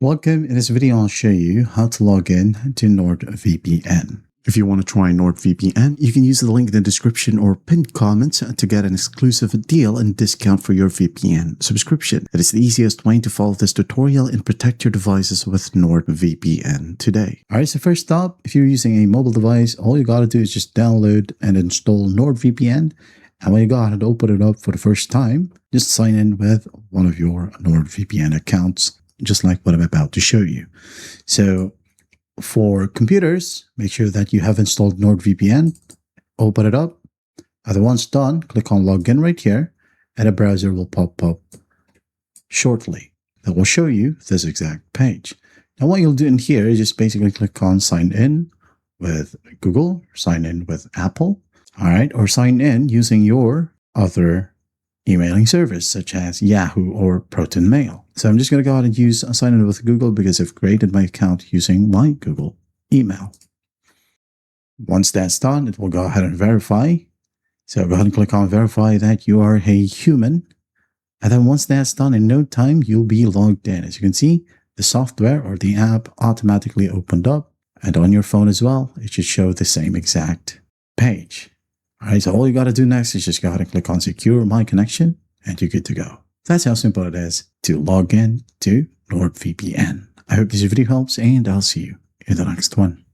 Welcome. In this video, I'll show you how to log in to NordVPN. If you want to try NordVPN, you can use the link in the description or pinned comments to get an exclusive deal and discount for your VPN subscription. It is the easiest way to follow this tutorial and protect your devices with NordVPN today. Alright, so first up, if you're using a mobile device, all you gotta do is just download and install NordVPN. And when you go ahead and open it up for the first time, just sign in with one of your NordVPN accounts, just like what I'm about to show you. So for computers, make sure that you have installed NordVPN, open it up, and once done, click on login right here, and a browser will pop up shortly. That will show you this exact page. Now what you'll do in here is just basically click on sign in with Google, sign in with Apple, all right, or sign in using your other emailing service such as Yahoo or Proton Mail. So I'm just going to go ahead and sign in with Google because I've created my account using my Google email. Once that's done, it will go ahead and verify. So go ahead and click on verify that you are a human. And then once that's done, in no time, you'll be logged in. As you can see, the software or the app automatically opened up. And on your phone as well, it should show the same exact page. All right, so all you got to do next is just go ahead and click on secure my connection and you're good to go. That's how simple it is to log in to NordVPN. I hope this video helps and I'll see you in the next one.